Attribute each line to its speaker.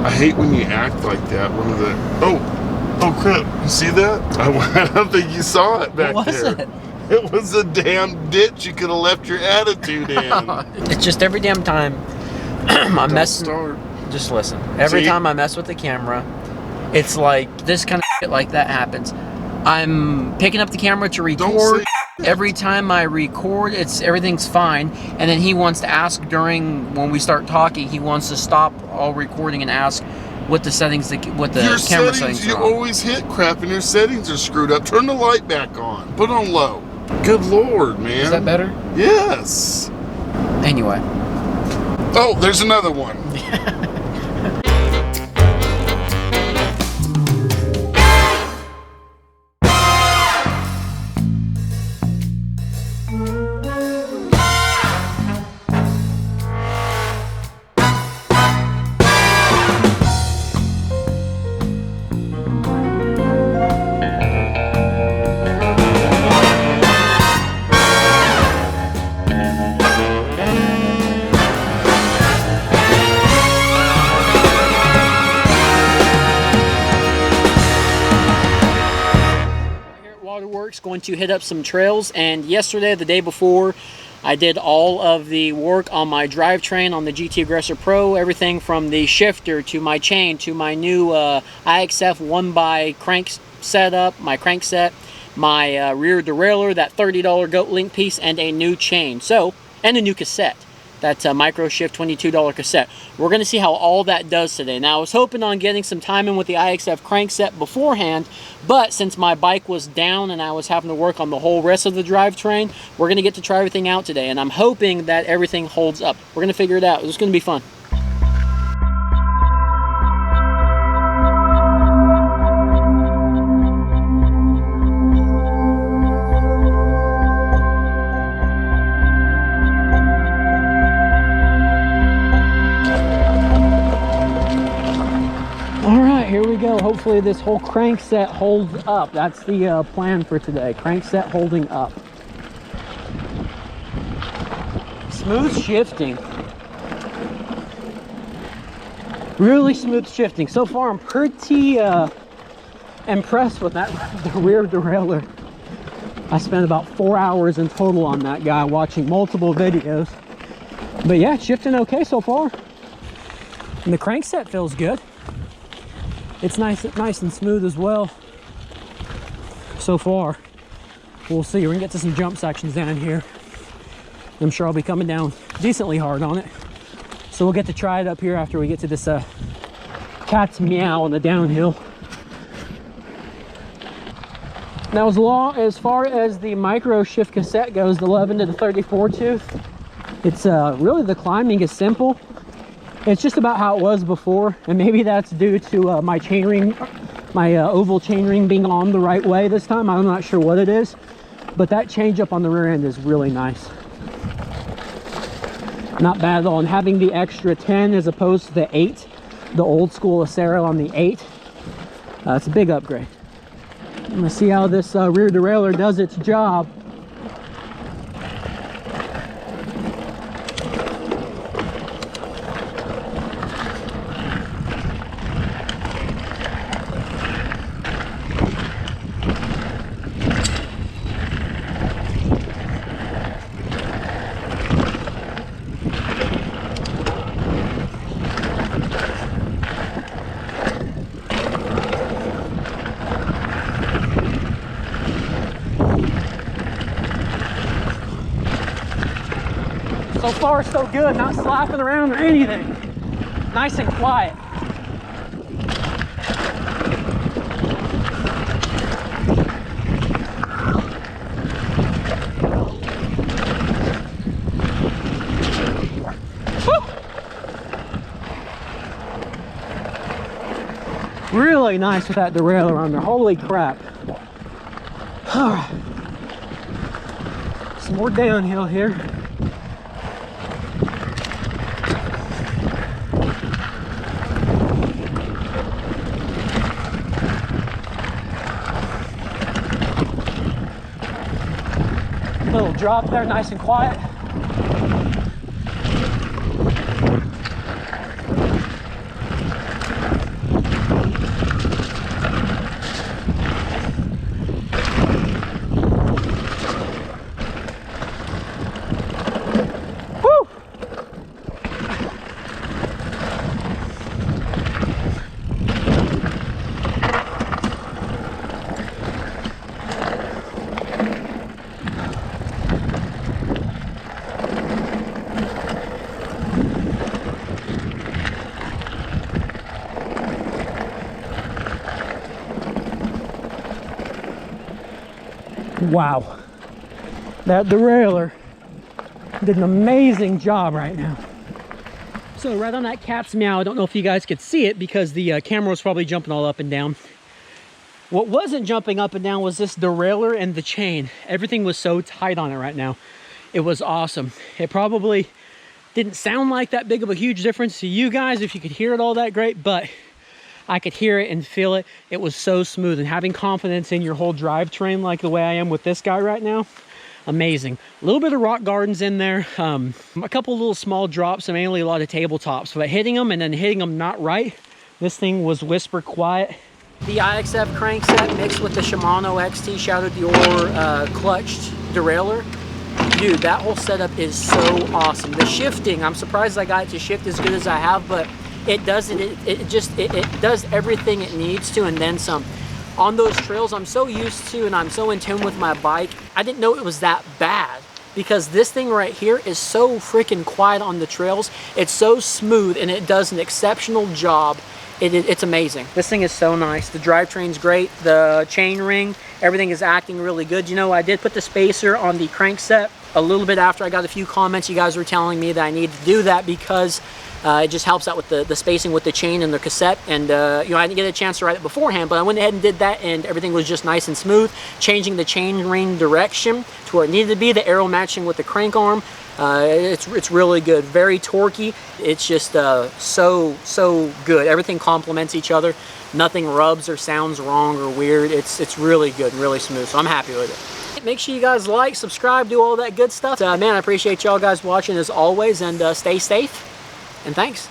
Speaker 1: I hate when you act like that. One of the... Oh crap. You see that? I don't think you saw it back
Speaker 2: what was
Speaker 1: there.
Speaker 2: It?
Speaker 1: It was a damn ditch you could have left your attitude in.
Speaker 2: It's just every damn time I'm messing. Just listen. Every time I mess with the camera, it's like this kind of shit like that happens. I'm picking up the camera to record. Every time I record, everything's fine, and then he wants to ask when we start talking. He wants to stop all recording and ask what the settings, what the camera settings are.
Speaker 1: You always hit crap, and your settings are screwed up. Turn the light back on. Put on low. Good Lord, man.
Speaker 2: Is that better?
Speaker 1: Yes.
Speaker 2: Anyway.
Speaker 1: Oh, there's another one.
Speaker 2: Going to hit up some trails, and yesterday, the day before, I did all of the work on my drivetrain on the GT Aggressor Pro, everything from the shifter to my chain to my new Ixf 1x crank setup, my crankset, my rear derailleur, that $30 goat link piece, and a new chain, and a new cassette. That micro shift $22 cassette. We're going to see how all that does today. Now, I was hoping on getting some time in with the Ixf crankset beforehand, but since my bike was down and I was having to work on the whole rest of the drivetrain, we're going to get to try everything out today, and I'm hoping that everything holds up. We're going to figure it out. It's going to be fun. Here we go. Hopefully this whole crankset holds up. That's the plan for today. Crankset holding up. Smooth shifting. Really smooth shifting. So far I'm pretty impressed with that the rear derailleur. I spent about 4 hours in total on that guy, watching multiple videos. But yeah, it's shifting okay so far. And the crankset feels good. It's nice and smooth as well so far. We'll see. We're gonna get to some jump sections down here. I'm sure I'll be coming down decently hard on it. So we'll get to try it up here after we get to this cat's meow on the downhill. Now, as far as the micro shift cassette goes, the 11 to the 34 tooth, it's really, the climbing is simple. It's just about how it was before, and maybe that's due to my chainring, my oval chainring being on the right way this time. I'm not sure what it is, but that change up on the rear end is really nice. Not bad at all, and having the extra 10 as opposed to the 8, the old school Acero on the 8, it's a big upgrade. I'm gonna see how this rear derailleur does its job. So far, so good. Not slapping around or anything. Nice and quiet. Woo! Really nice with that derailleur on there. Holy crap. All right. Some more downhill here. Little drop there, nice and quiet. Wow. That derailleur did an amazing job right now. So right on that cap's Meow, I don't know if you guys could see it because the camera was probably jumping all up and down. What wasn't jumping up and down was this derailleur and the chain. Everything was so tight on it right now. It was awesome. It probably didn't sound like that big of a huge difference to you guys if you could hear it all that great, but I could hear it and feel it. It was so smooth, and having confidence in your whole drivetrain like the way I am with this guy right now, amazing. A little bit of rock gardens in there, a couple little small drops, and mainly a lot of tabletops, but hitting them and then hitting them not right, this thing was whisper quiet. The Ixf crankset mixed with the Shimano Shimano Deore clutched derailleur. Dude, that whole setup is so awesome. The shifting, I'm surprised I got it to shift as good as I have, but it does it does everything it needs to and then some. On those trails I'm so used to and I'm so in tune with my bike, I didn't know it was that bad, because this thing right here is so freaking quiet on the trails. It's so smooth and it does an exceptional job. It's amazing. This thing is so nice. The drivetrain's great. The chain ring, everything is acting really good. You know, I did put the spacer on the crankset a little bit after I got a few comments. You guys were telling me that I need to do that because it just helps out with the spacing with the chain and the cassette. And you know, I didn't get a chance to ride it beforehand, but I went ahead and did that, and everything was just nice and smooth. Changing the chain ring direction to where it needed to be, the arrow matching with the crank arm. It's really good, very torquey. It's just so good. Everything complements each other. Nothing rubs or sounds wrong or weird. It's really good, really smooth. So I'm happy with it. Make sure you guys like, subscribe, do all that good stuff. Man, I appreciate y'all guys watching as always, and stay safe. And thanks.